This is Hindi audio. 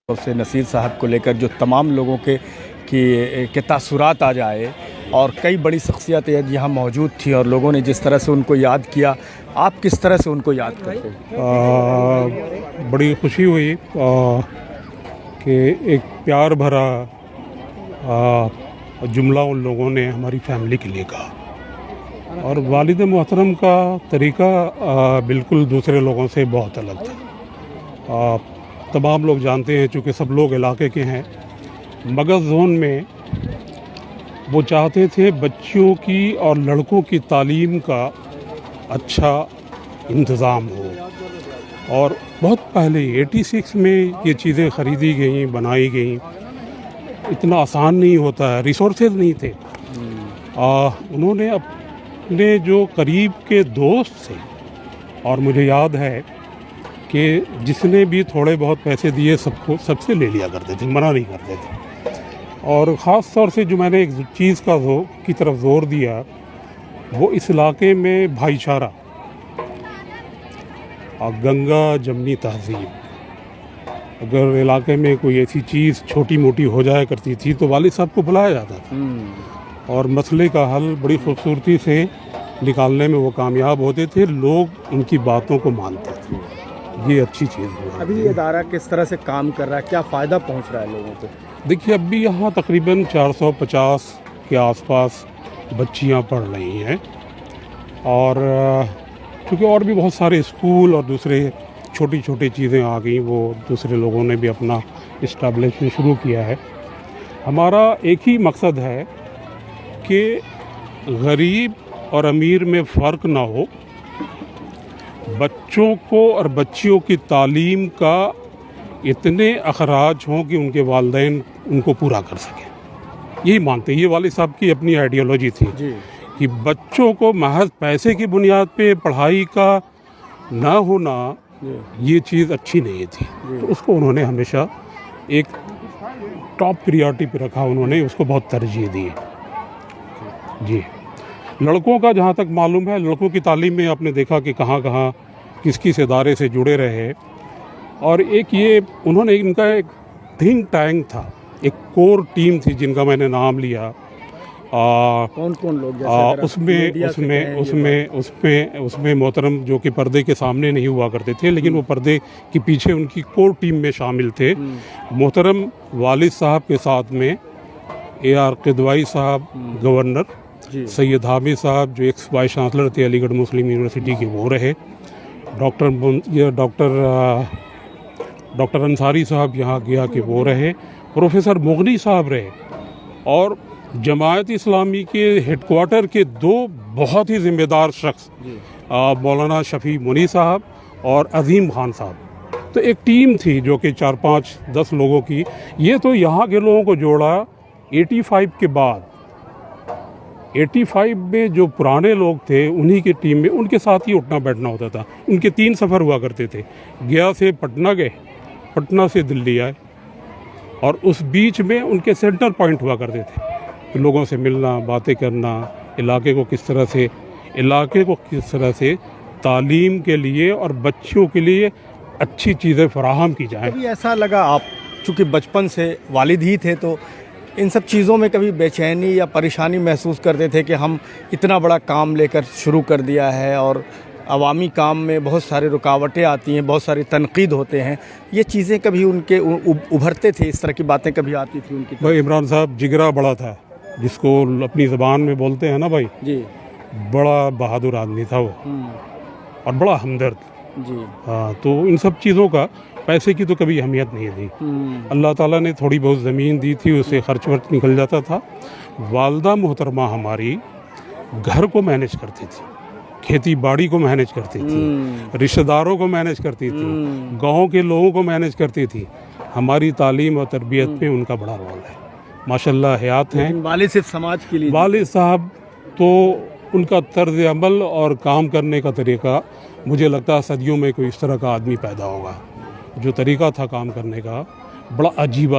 और से नसीर साहब को लेकर जो तमाम लोगों के तासुरात आ जाए और कई बड़ी शख्सियत यहाँ मौजूद थी और लोगों ने जिस तरह से उनको याद किया, आप किस तरह से उनको याद करते हैं? बड़ी खुशी हुई कि एक प्यार भरा जुमला उन लोगों ने हमारी फैमिली के लिए कहा और वालिद मोहतरम का तरीक़ा बिल्कुल दूसरे लोगों से बहुत अलग था। तमाम लोग जानते हैं, चूँकि सब लोग इलाके के हैं, मगध जोन में वो चाहते थे बच्चियों की और लड़कों की तालीम का अच्छा इंतज़ाम हो और बहुत पहले 86 में ये चीज़ें ख़रीदी गई, बनाई गई। इतना आसान नहीं होता है, रिसोर्सेज नहीं थे। उन्होंने अपने जो करीब के दोस्त थे, और मुझे याद है कि जिसने भी थोड़े बहुत पैसे दिए सबसे ले लिया करते थे, मना नहीं करते थे। और ख़ास तौर से जो मैंने एक चीज़ की तरफ ज़ोर दिया, वो इस इलाके में भाईचारा और गंगा जमनी तहज़ीब। अगर इलाके में कोई ऐसी चीज़ छोटी मोटी हो जाया करती थी तो वालिद साहब को बुलाया जाता था और मसले का हल बड़ी खूबसूरती से निकालने में वो कामयाब होते थे। लोग उनकी बातों को मानते थे। ये अच्छी चीज़ है। अभी ये इदारा किस तरह से काम कर रहा है, क्या फ़ायदा पहुंच रहा है लोगों को? देखिए, अभी यहाँ तकरीबन 450 के आसपास बच्चियाँ पढ़ रही हैं और क्योंकि और भी बहुत सारे स्कूल और दूसरे छोटी छोटी चीज़ें आ गई, वो दूसरे लोगों ने भी अपना इस्टेब्लिशमेंट शुरू किया है। हमारा एक ही मकसद है कि गरीब और अमीर में फ़र्क ना हो, बच्चों को और बच्चियों की तालीम का इतने अखराज हों कि उनके वालिदैन उनको पूरा कर सकें। यही मानते हैं। ये वालिद साहब की अपनी आइडियोलॉजी थी कि बच्चों को महज पैसे की बुनियाद पे पढ़ाई का ना होना, ये चीज़ अच्छी नहीं थी। तो उसको उन्होंने हमेशा एक टॉप प्रायोरिटी पे रखा, उन्होंने उसको बहुत तरजीह दी जी। लड़कों का जहाँ तक मालूम है, लड़कों की तालीम में आपने देखा कि कहाँ कहाँ किस किस इदारे से जुड़े रहे। और एक ये उन्होंने इनका एक थिंक टैंक था, एक कोर टीम थी जिनका मैंने नाम लिया। कौन कौन लोग? उसमें मोहतरम जो कि पर्दे के सामने नहीं हुआ करते थे, लेकिन वो पर्दे के पीछे उनकी कोर टीम में शामिल थे। मोहतरम वालिद साहब के साथ में AR किदवाई साहब गवर्नर, सैयद हामिद साहब जो एक्स वाइस चांसलर थे अलीगढ़ मुस्लिम यूनिवर्सिटी के, वो रहे। डॉक्टर अंसारी साहब यहाँ गया कि वो रहे। प्रोफेसर मुगनी साहब रहे। और जमायत इस्लामी के हेडक्वार्टर के दो बहुत ही ज़िम्मेदार शख्स, मौलाना शफ़ी मुनी साहब और अज़ीम खान साहब। तो एक टीम थी जो कि 4-5-10 लोगों की। ये तो यहाँ के लोगों को जोड़ा 85 के बाद। 85 में जो पुराने लोग थे उन्हीं की टीम में, उनके साथ ही उठना बैठना होता था। उनके 3 सफ़र हुआ करते थे। गया से पटना गए, पटना से दिल्ली आए, और उस बीच में उनके सेंटर पॉइंट हुआ करते थे। लोगों से मिलना, बातें करना, इलाके को किस तरह से तालीम के लिए और बच्चों के लिए अच्छी चीज़ें फराहम की जाएँ। कभी ऐसा लगा, आप चूँकि बचपन से वालिद ही थे, तो इन सब चीज़ों में कभी बेचैनी या परेशानी महसूस करते थे कि हम इतना बड़ा काम लेकर शुरू कर दिया है और अवामी काम में बहुत सारी रुकावटें आती हैं, बहुत सारी तनकीद होते हैं, ये चीज़ें कभी उनके उभरते थे, इस तरह की बातें कभी आती थी उनकी? भाई इमरान साहब जिगरा बड़ा था, जिसको अपनी ज़बान में बोलते हैं ना भाई जी, बड़ा बहादुर आदमी था वो और बड़ा हमदर्द जी। हाँ, तो इन सब चीज़ों का पैसे की तो कभी अहमियत नहीं दी। अल्लाह ताला ने थोड़ी बहुत ज़मीन दी थी, उससे खर्च वर्च निकल जाता था। वालदा मोहतरमा हमारी घर को मैनेज करती थी, खेती बाड़ी को मैनेज करती थी, रिश्तेदारों को मैनेज करती थी, गाँव के लोगों को मैनेज करती थी। हमारी तालीम और तरबियत में उनका बड़ा रोल है। माशाल्लाह हयात हैं। वालिद सिर्फ समाज के लिए, वालिद साहब तो उनका तर्ज अमल और काम करने का तरीका, मुझे लगता है सदियों में कोई इस तरह का आदमी पैदा होगा। जो तरीका था काम करने का, बड़ा अजीब